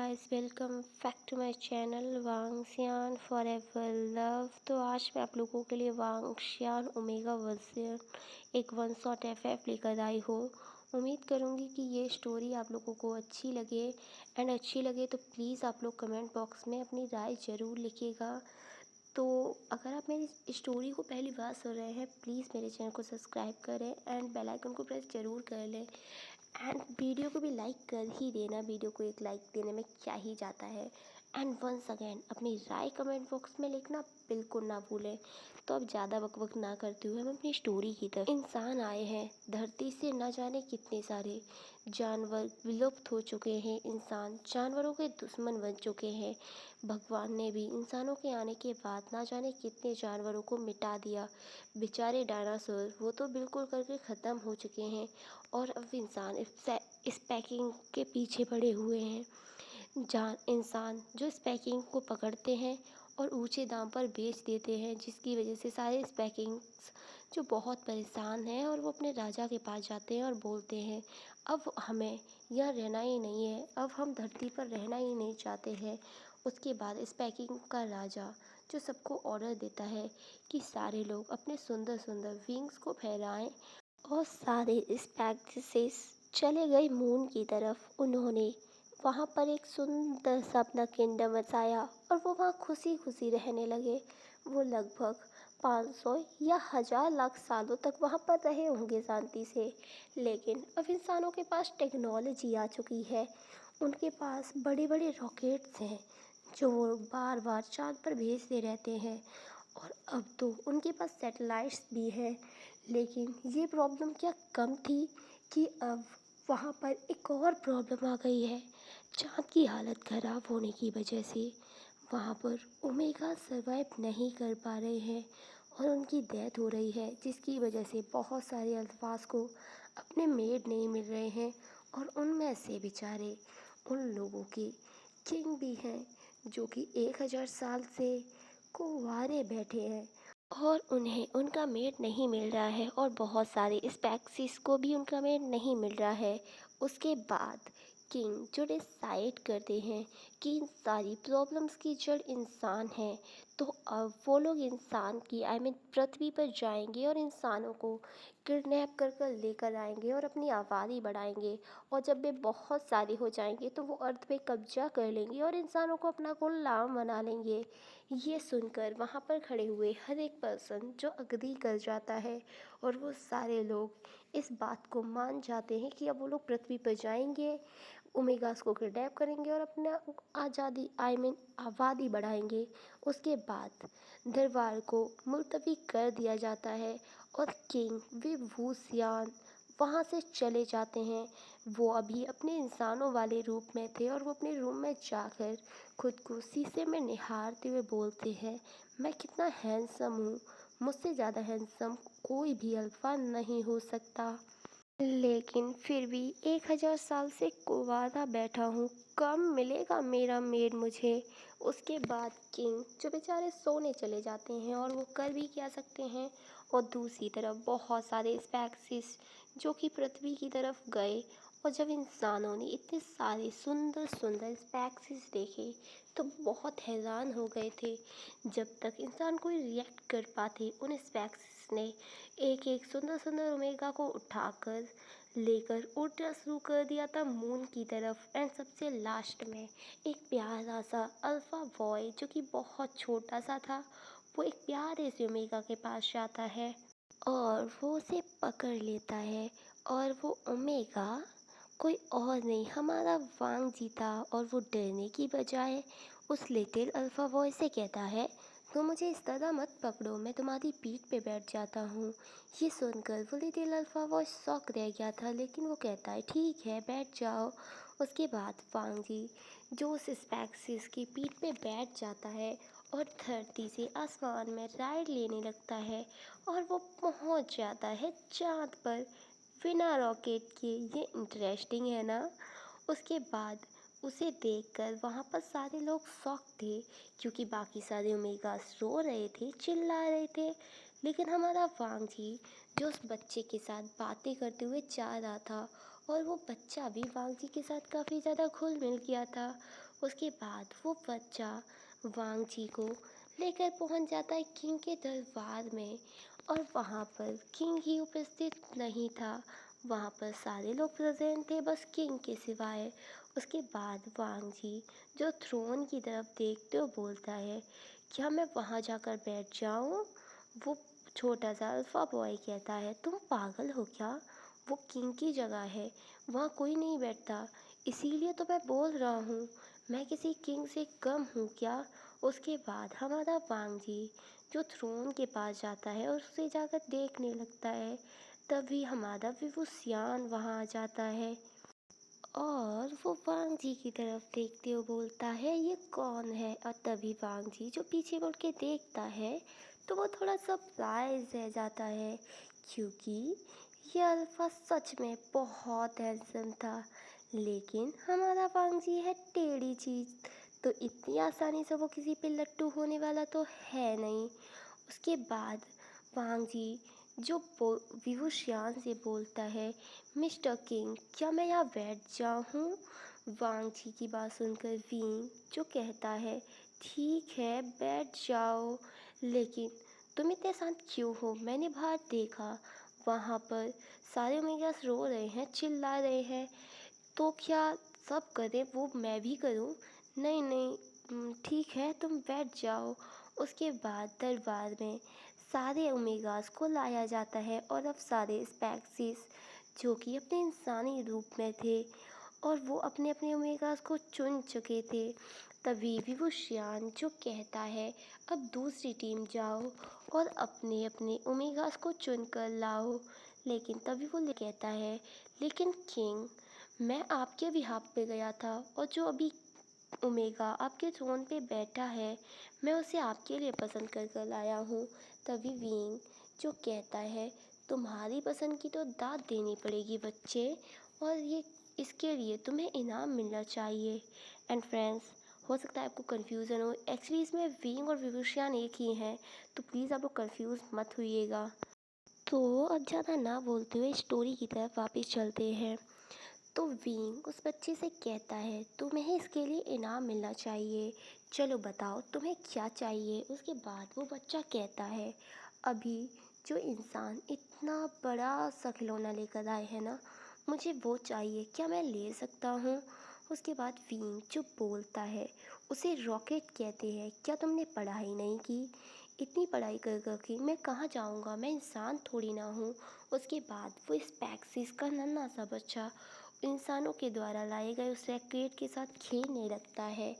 Guys, welcome back to my channel Wangxian forever love. तो आज मैं आप लोगों के लिए वांगxian ओमेगा वर्जन एक वन शॉट एफएफ लेकर आई हूँ। उम्मीद करूँगी कि ये स्टोरी आप लोगों को अच्छी लगे एंड अच्छी लगे तो प्लीज़ आप लोग कमेंट बॉक्स में अपनी राय ज़रूर लिखिएगा। तो अगर आप मेरी स्टोरी को पहली बार सुन रहे हैं, प्लीज़ मेरे चैनल को सब्सक्राइब करें एंड बेल आइकन को प्रेस ज़रूर कर लें एंड वीडियो को भी लाइक कर ही देना। वीडियो को एक लाइक देने में क्या ही जाता है। एंड वंस अगेन अपनी राय कमेंट बॉक्स में लिखना बिल्कुल ना भूलें। तो अब ज़्यादा बकबक ना करते हुए हम अपनी स्टोरी की तरफ। इंसान आए हैं धरती से, न जाने कितने सारे जानवर विलुप्त हो चुके हैं। इंसान जानवरों के दुश्मन बन चुके हैं। भगवान ने भी इंसानों के आने के बाद ना जाने कितने जानवरों को मिटा दिया। बेचारे डायनासोर वो तो बिल्कुल करके ख़त्म हो चुके हैं और अब इंसान इस पैकिंग के पीछे पड़े हुए हैं। इंसान जो इस पैकिंग को पकड़ते हैं और ऊंचे दाम पर बेच देते हैं, जिसकी वजह से सारे इस पैकिंग्स जो बहुत परेशान हैं और वो अपने राजा के पास जाते हैं और बोलते हैं अब हमें यहाँ रहना ही नहीं है, अब हम धरती पर रहना ही नहीं चाहते हैं। उसके बाद इस पैकिंग का राजा जो सबको ऑर्डर देता है कि सारे लोग अपने सुंदर सुंदर विंग्स को फहराएं और सारे स्पैक्सिस चले गए मून की तरफ। उन्होंने वहाँ पर एक सुंदर सा अपना किंगडम बसाया और वो वहाँ खुशी खुशी रहने लगे। वो लगभग 500 या 1000 लाख सालों तक वहाँ पर रहे होंगे शांति से। लेकिन अब इंसानों के पास टेक्नोलॉजी आ चुकी है। उनके पास बड़े बड़े रॉकेट्स हैं जो वो बार बार चाँद पर भेजते रहते हैं और अब तो उनके पास सैटेलाइट्स भी हैं। लेकिन ये प्रॉब्लम क्या कम थी कि अब वहाँ पर एक और प्रॉब्लम आ गई है। चाँद की हालत ख़राब होने की वजह से वहाँ पर ओमेगा सर्वाइव नहीं कर पा रहे हैं और उनकी डेथ हो रही है, जिसकी वजह से बहुत सारे अल्फाज को अपने मेड नहीं मिल रहे हैं। और उनमें से बेचारे उन लोगों के किंग भी हैं जो कि 1000 साल से कुंवारे बैठे हैं और उन्हें उनका मेड नहीं मिल रहा है और बहुत सारे स्पैक्सिस को भी उनका मेड नहीं मिल रहा है। उसके बाद किंग जो डिसाइड करते हैं कि इन सारी प्रॉब्लम्स की जड़ इंसान है, तो अब वो लोग इंसान की पृथ्वी पर जाएंगे और इंसानों को किडनैप कर कर लेकर आएंगे और अपनी आबादी बढ़ाएंगे। और जब वे बहुत सारे हो जाएंगे तो वो अर्थ पे कब्जा कर लेंगे और इंसानों को अपना गुलाम बना लेंगे। ये सुनकर वहाँ पर खड़े हुए हर एक पर्सन जो अग्री कर जाता है और वो सारे लोग इस बात को मान जाते हैं कि अब वो लोग पृथ्वी पर जाएंगे, ओमेगास को किडनैप करेंगे और अपना आज़ादी आबादी बढ़ाएंगे। उसके बाद दरबार को मुलतवी कर दिया जाता है और किंग विभूषियान वहाँ से चले जाते हैं। वो अभी अपने इंसानों वाले रूप में थे और वो अपने रूम में जाकर खुद को शीशे में निहारते हुए बोलते हैं, मैं कितना हैंडसम हूँ, मुझसे ज़्यादा हैंडसम कोई भी अल्फा नहीं हो सकता। लेकिन फिर भी 1000 साल से कुंवारा बैठा हूँ, कम मिलेगा मेरा मेड मुझे। उसके बाद किंग जो बेचारे सोने चले जाते हैं और वो कर भी क्या सकते हैं। और दूसरी तरफ बहुत सारे स्पैक्सिस जो कि पृथ्वी की तरफ गए और जब इंसानों ने इतने सारे सुंदर सुंदर स्पैक्सिस देखे तो बहुत हैरान हो गए थे। जब तक इंसान कोई रिएक्ट कर पाते, उन स्पैक्सिस ने एक एक सुंदर सुंदर ओमेगा को उठाकर लेकर उड़ना शुरू कर दिया था मून की तरफ। एंड सबसे लास्ट में एक प्यारा सा अल्फा बॉय जो कि बहुत छोटा सा था, वो एक प्यारे से ओमेगा के पास जाता है और वो उसे पकड़ लेता है। और वो ओमेगा कोई और नहीं, हमारा वांग जी था। और वो डरने की बजाय उस लिटिल अल्फा बॉय से कहता है, तुम मुझे इस तरह मत पकड़ो, मैं तुम्हारी पीठ पे बैठ जाता हूँ। ये सुनकर वो लिटिल अल्फा बॉय शॉक रह गया था, लेकिन वो कहता है ठीक है बैठ जाओ। उसके बाद वांग जी जो उस स्पैक्सिस की पीठ पे बैठ जाता है और धरती से आसमान में राइड लेने लगता है और वो पहुंच जाता है चांद पर बिना रॉकेट के। ये इंटरेस्टिंग है ना। उसके बाद उसे देखकर वहाँ पर सारे लोग शॉक थे क्योंकि बाकी सारे ओमेगास रो रहे थे, चिल्ला रहे थे। लेकिन हमारा वांग जी जो उस बच्चे के साथ बातें करते हुए जा रहा था और वो बच्चा भी वांग जी के साथ काफ़ी ज़्यादा घुल मिल गया था। उसके बाद वो बच्चा वांग जी को लेकर पहुंच जाता है किंग के दरबार में। और वहाँ पर किंग ही उपस्थित नहीं था, वहाँ पर सारे लोग प्रेजेंट थे बस किंग के सिवाय। उसके बाद वांग जी जो थ्रोन की तरफ देखते हुए बोलता है, क्या मैं वहाँ जाकर बैठ जाऊँ? वो छोटा सा अल्फा बॉय कहता है, तुम पागल हो क्या? वो किंग की जगह है, वहाँ कोई नहीं बैठता, इसीलिए तो मैं बोल रहा हूँ, मैं किसी किंग से कम हूँ क्या? उसके बाद हमारा वांग जी जो थ्रोन के पास जाता है और उसे जाकर देखने लगता है। तभी हमारा विभूषियान वहाँ आ जाता है और वो वांग जी की तरफ देखते हुए बोलता है, ये कौन है? और तभी वांग जी जो पीछे मुड़ के देखता है तो वो थोड़ा सरप्राइज रह जाता है, क्योंकि ये अल्फा सच में बहुत हैंडसम था। लेकिन हमारा वांग जी है टेढ़ी चीज़, तो इतनी आसानी से वो किसी पे लट्टू होने वाला तो है नहीं। उसके बाद वांग जी जो विभूषियान से बोलता है, मिस्टर किंग क्या मैं यहाँ बैठ जाऊँ? वांग जी की बात सुनकर विंग जो कहता है, ठीक है बैठ जाओ, लेकिन तुम इतने शांत क्यों हो? मैंने बाहर देखा, वहाँ पर सारे ओमेगास रो रहे हैं, चिल्ला रहे हैं, तो क्या सब करें वो मैं भी करूं? नहीं नहीं, ठीक है तुम बैठ जाओ। उसके बाद दरबार में सारे ओमेगास को लाया जाता है और अब सारे स्पैक्सिस जो कि अपने इंसानी रूप में थे और वो अपने अपने ओमेगास को चुन चुके थे। तभी विभूषियान जो कहता है, अब दूसरी टीम जाओ और अपने अपने ओमेगास को चुन कर लाओ। लेकिन तभी वो कहता है, लेकिन किंग मैं आपके बिहाफ पे गया था और जो अभी ओमेगा आपके थ्रोन पे बैठा है मैं उसे आपके लिए पसंद कर कर लाया हूँ। तभी विंग जो कहता है, तुम्हारी पसंद की तो दाद देनी पड़ेगी बच्चे, और ये इसके लिए तुम्हें इनाम मिलना चाहिए। एंड फ्रेंड्स, हो सकता है आपको कन्फ्यूज़न हो, एक्चुअली इसमें विंग और विभूषियान एक ही हैं, तो प्लीज़ आप लोग कन्फ्यूज़ मत होइएगा। तो अब ज़्यादा ना बोलते हुए स्टोरी की तरफ वापस चलते हैं। तो विंग उस बच्चे से कहता है, तुम्हें इसके लिए इनाम मिलना चाहिए, चलो बताओ तुम्हें क्या चाहिए। उसके बाद वो बच्चा कहता है, अभी जो इंसान इतना बड़ा सा खिलौना लेकर आए हैं ना, मुझे वो चाहिए, क्या मैं ले सकता हूँ? उसके बाद विंग जो बोलता है, उसे रॉकेट कहते हैं, क्या तुमने पढ़ाई नहीं की? इतनी पढ़ाई कर कर के मैं कहाँ जाऊँगा, मैं इंसान थोड़ी ना हूँ। उसके बाद वो स्पैक्सिस का नन्हा सा बच्चा इंसानों के द्वारा लाए गए उस रैकेट के साथ खेलने लगता है।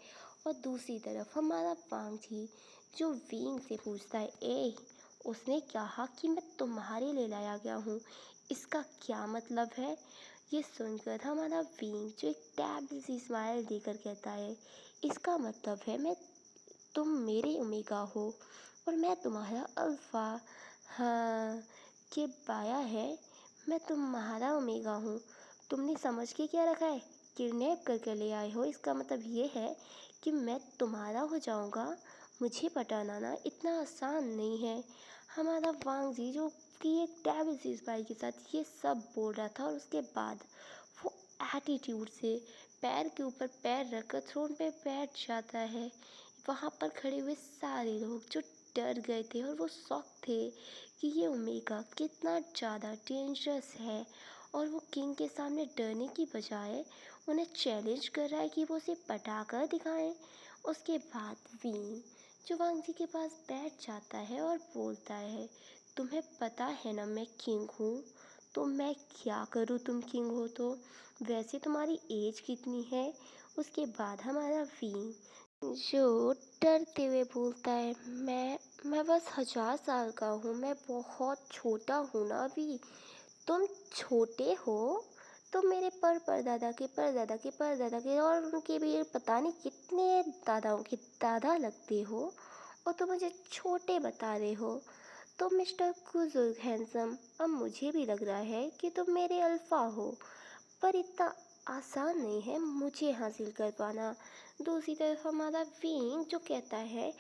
और दूसरी तरफ हमारा वांग जी जो विंग से पूछता है, ए उसने कहा कि मैं तुम्हारे लिए लाया गया हूँ, इसका क्या मतलब है? ये सुनकर हमारा विंग जो एक टैब सी स्माइल देकर कहता है, इसका मतलब है मैं तुम मेरे ओमेगा हो और मैं तुम्हारा अल्फ़ा। हाँ, ये पाया है, मैं तुम्हारा ओमेगा हूँ। तुमने समझ के क्या रखा है? किडनैप करके ले आए हो, इसका मतलब ये है कि मैं तुम्हारा हो जाऊँगा। मुझे पटाना ना इतना आसान नहीं है। हमारा वांग जी जो कि एक टैब भाई के साथ ये सब बोल रहा था और उसके बाद वो एटीट्यूड से पैर के ऊपर पैर रखकर थ्रोन पे बैठ जाता है। वहाँ पर खड़े हुए सारे लोग जो डर गए थे और वो शॉक थे कि ये ओमेगा कितना ज़्यादा डेंजरस है, और वो किंग के सामने डरने की बजाय उन्हें चैलेंज कर रहा है कि वो उसे पटा कर दिखाएं। उसके बाद विंग जो वांग जी के पास बैठ जाता है और बोलता है, तुम्हें पता है ना मैं किंग हूँ, तो मैं क्या करूँ तुम किंग हो तो? वैसे तुम्हारी एज कितनी है? उसके बाद हमारा विंग जो डरते हुए बोलता है, मैं बस 1000 साल का हूँ, मैं बहुत छोटा हूँ ना अभी। तुम छोटे हो तो मेरे परदादा के परदादा के परदादा के और उनके भी पता नहीं कितने दादाओं के दादा लगते हो, और तुम मुझे छोटे बता रहे हो। तो मिस्टर कुजुर्ग हैंडसम, अब मुझे भी लग रहा है कि तुम मेरे अल्फ़ा हो, पर इतना आसान नहीं है मुझे हासिल कर पाना। दूसरी तरफ हमारा विंग जो कहता है,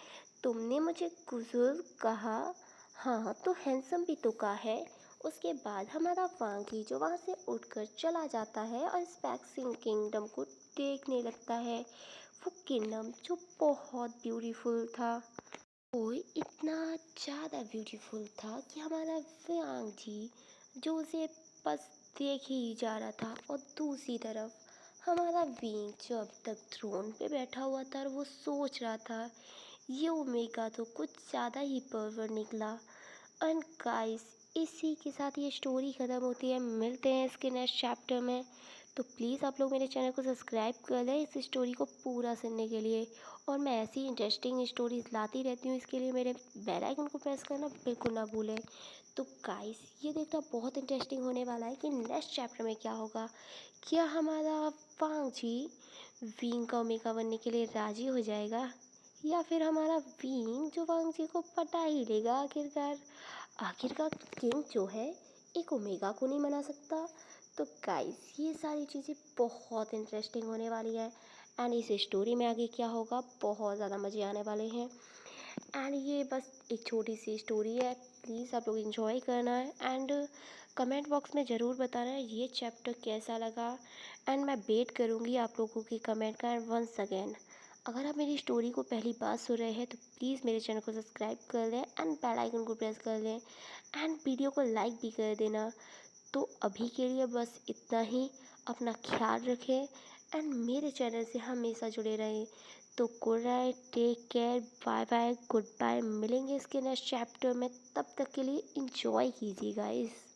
तुमने मुझे बुजुर्ग कहा, हाँ तो हैंडसम भी तो कहा है। उसके बाद हमारा वांगी जो वहाँ से उठकर चला जाता है और स्पैक्सिंग किंगडम को देखने लगता है वो किंगडम जो बहुत ब्यूटीफुल था। वो इतना ज़्यादा ब्यूटीफुल था कि हमारा व्यांग जी जो उसे बस देख ही जा रहा था, और दूसरी तरफ हमारा विंग जो अब तक थ्रोन पे बैठा हुआ था और वो सोच रहा था ये ओमेगा तो कुछ ज़्यादा ही परवर निकला। एंड गाइस, इसी के साथ ये स्टोरी ख़त्म होती है। मिलते हैं इसके नेक्स्ट चैप्टर में। तो प्लीज़ आप लोग मेरे चैनल को सब्सक्राइब कर लें इस स्टोरी को पूरा सुनने के लिए। और मैं ऐसी इंटरेस्टिंग स्टोरीज लाती रहती हूँ, इसके लिए मेरे बेल आइकन को प्रेस करना बिल्कुल ना भूलें। तो गाइस, ये देखना बहुत इंटरेस्टिंग होने वाला है कि नेक्स्ट चैप्टर में क्या होगा। क्या हमारा वांग जी विंग का ओमेगा बनने के लिए राज़ी हो जाएगा, या फिर हमारा विंग जो वांग जी को पटा ही लेगा आखिरकार। आखिरकार किंग जो है एक ओमेगा को नहीं मना सकता। तो गाइस, ये सारी चीज़ें बहुत इंटरेस्टिंग होने वाली है। एंड इस स्टोरी में आगे क्या होगा, बहुत ज़्यादा मज़े आने वाले हैं। एंड ये बस एक छोटी सी स्टोरी है, प्लीज़ आप लोग इन्जॉय करना है। एंड कमेंट बॉक्स में ज़रूर बताना है ये चैप्टर कैसा लगा। एंड मैं वेट करूँगी आप लोगों की कमेंट का। एंड वंस अगेन, अगर आप मेरी स्टोरी को पहली बार सुन रहे हैं तो प्लीज़ मेरे चैनल को सब्सक्राइब कर लें एंड बेल आइकन को प्रेस कर लें एंड वीडियो को लाइक भी कर देना। तो अभी के लिए बस इतना ही। अपना ख्याल रखें एंड मेरे चैनल से हमेशा जुड़े रहें। तो good night, take care, bye bye, goodbye. मिलेंगे इसके नेक्स्ट चैप्टर में, तब तक के लिए इंजॉय कीजिए गाइस।